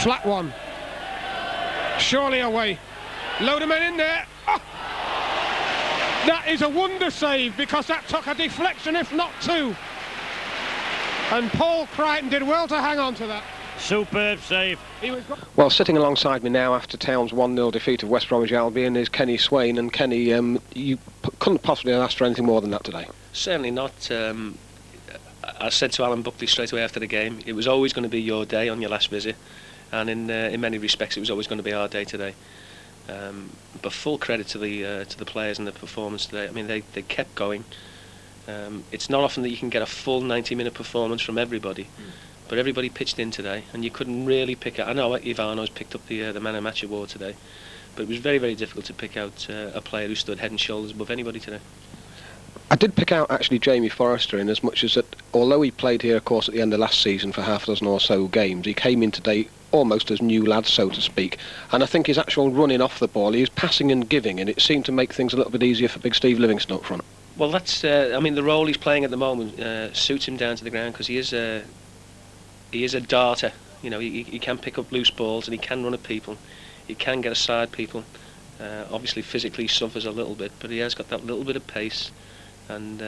Flat one. Surely away. Load of men in there. Oh! That is a wonder save, because that took a deflection, if not two. And Paul Crichton did well to hang on to that. Superb save. Well, sitting alongside me now after Town's 1-0 defeat of West Bromwich Albion is Kenny Swain. And Kenny, you couldn't possibly have asked for anything more than that today. Certainly not. I said to Alan Buckley straight away after the game, it was always going to be your day on your last visit, and in many respects it was always going to be our day today. But full credit to the players and the performance today. I mean, they kept going. It's not often that you can get a full 90-minute performance from everybody, but everybody pitched in today, and you couldn't really pick out. I know Ivano's picked up the Man of Match award today, but it was very, very difficult to pick out a player who stood head and shoulders above anybody today. I did pick out actually Jamie Forrester, in as much as that, although he played here of course at the end of last season for half a dozen or so games, he came in today almost as new lad, so to speak, and I think his actual running off the ball, he was passing and giving, and it seemed to make things a little bit easier for big Steve Livingston up front. Well, that's I mean, the role he's playing at the moment suits him down to the ground, because he is a darter. You know, he can pick up loose balls and he can run at people, he can get aside people. Obviously physically he suffers a little bit, but he has got that little bit of pace. And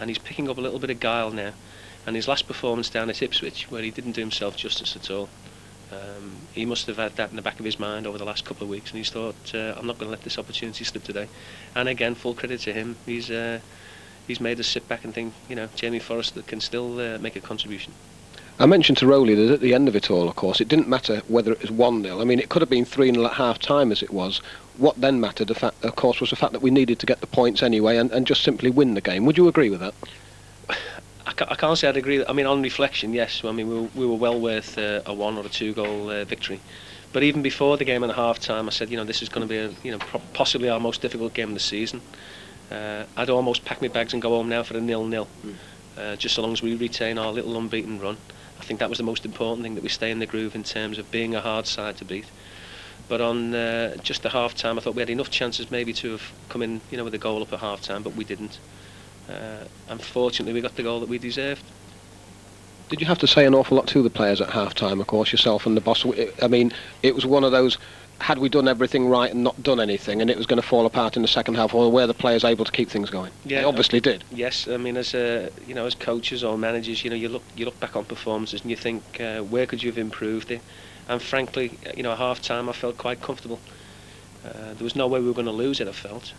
he's picking up a little bit of guile now, and his last performance down at Ipswich, where he didn't do himself justice at all, he must have had that in the back of his mind over the last couple of weeks, and he's thought, I'm not going to let this opportunity slip today. And again, full credit to him, he's made us sit back and think, you know, Jamie Forrester can still make a contribution. I mentioned to Rowley that at the end of it all, of course, it didn't matter whether it was 1-0. I mean, it could have been 3-0 at half-time as it was. What then mattered, of course, was the fact that we needed to get the points anyway and just simply win the game. Would you agree with that? I can't say I'd agree. I mean, on reflection, yes. I mean, we were well worth a 1 or a 2 goal victory. But even before the game at half-time, I said, you know, this is going to be, possibly our most difficult game of the season. I'd almost pack my bags and go home now for a 0-0. Just so long as we retain our little unbeaten run. I think that was the most important thing, that we stay in the groove in terms of being a hard side to beat. But on just the half-time, I thought we had enough chances maybe to have come in, with a goal up at half-time, but we didn't. Unfortunately, we got the goal that we deserved. Did you have to say an awful lot to the players at half-time, of course, yourself and the boss? I mean, it was one of those, had we done everything right and not done anything, and it was going to fall apart in the second half, or were the players able to keep things going? Yeah, they obviously did. Yes, I mean, as as coaches or managers, you look back on performances and you think, where could you have improved it? And frankly, at half-time, I felt quite comfortable. There was no way we were going to lose it, I felt,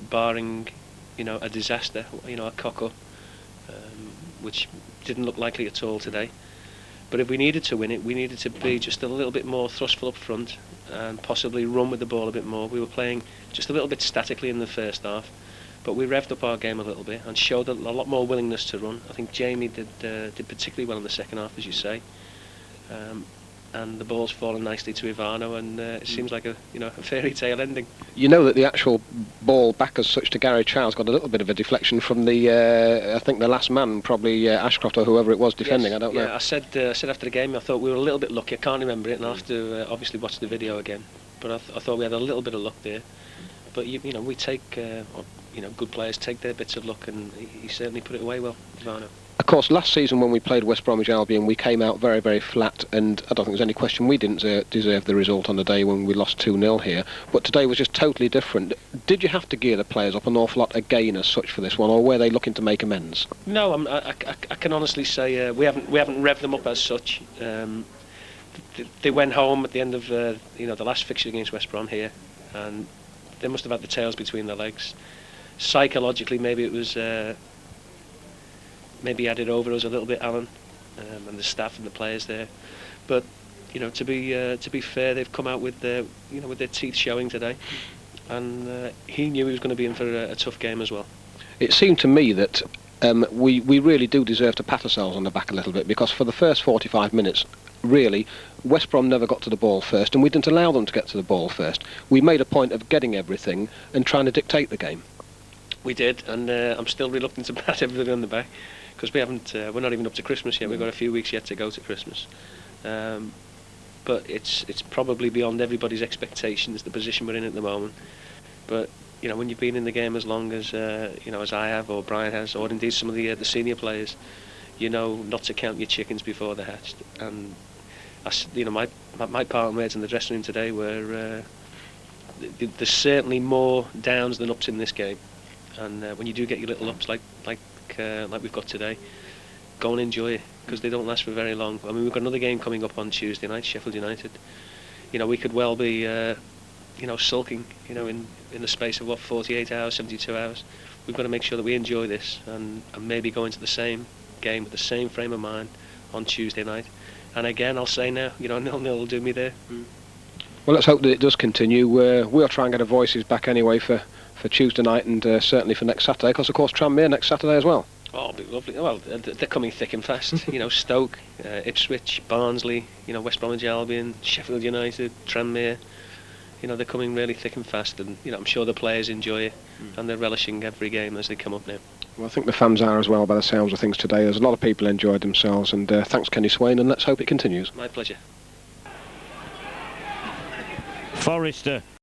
barring, a disaster, a cock-up, which didn't look likely at all today. But if we needed to win it, we needed to be just a little bit more thrustful up front and possibly run with the ball a bit more. We were playing just a little bit statically in the first half, but we revved up our game a little bit and showed a lot more willingness to run. I think Jamie did particularly well in the second half, as you say. And the ball's fallen nicely to Ivano, and it seems like a fairy tale ending. You know that the actual ball back as such to Gary Charles got a little bit of a deflection from the I think the last man, probably Ashcroft or whoever it was defending. Yes, I don't know. I said after the game, I thought we were a little bit lucky. I can't remember it, and I'll have to obviously watch the video again. But I thought we had a little bit of luck there. But we take good players take their bits of luck, and he certainly put it away well, Ivano. Of course, last season when we played West Bromwich Albion, we came out very, very flat, and I don't think there's any question we didn't deserve the result on the day when we lost 2-0 here. But today was just totally different. Did you have to gear the players up an awful lot again as such for this one, or were they looking to make amends? No, I can honestly say we haven't revved them up as such. They went home at the end of the last fixture against West Brom here, and they must have had the tails between their legs. Psychologically, maybe it was. Maybe added over us a little bit, Alan, and the staff and the players there. But to be fair, they've come out with their teeth showing today, and he knew he was going to be in for a tough game as well. It seemed to me that we really do deserve to pat ourselves on the back a little bit, because for the first 45 minutes, really, West Brom never got to the ball first, and we didn't allow them to get to the ball first. We made a point of getting everything and trying to dictate the game. We did, and I'm still reluctant to pat everybody on the back, because we're not even up to Christmas yet. We've got a few weeks yet to go to Christmas. But it's probably beyond everybody's expectations, the position we're in at the moment. But when you've been in the game as long as as I have, or Brian has, or indeed some of the senior players, not to count your chickens before they're hatched. And my parting words in the dressing room today were there's certainly more downs than ups in this game, and when you do get your little ups like we've got today, go and enjoy it, because they don't last for very long. I mean, we've got another game coming up on Tuesday night, Sheffield United. We could well be sulking in the space of 48 hours, 72 hours. We've got to make sure that we enjoy this and maybe go into the same game with the same frame of mind on Tuesday night. And again, I'll say now, 0-0 will do me there. Well, let's hope that it does continue. We'll try and get our voices back anyway for Tuesday night, and certainly for next Saturday, because of course Tranmere next Saturday as well. Oh, it'll be lovely. Well, they're coming thick and fast. Stoke, Ipswich, Barnsley, West Bromwich Albion, Sheffield United, Tranmere. They're coming really thick and fast, and I'm sure the players enjoy it, and they're relishing every game as they come up now. Well, I think the fans are as well, by the sounds of things today. There's a lot of people enjoyed themselves, and thanks Kenny Swain, and let's hope it continues. My pleasure. Forrester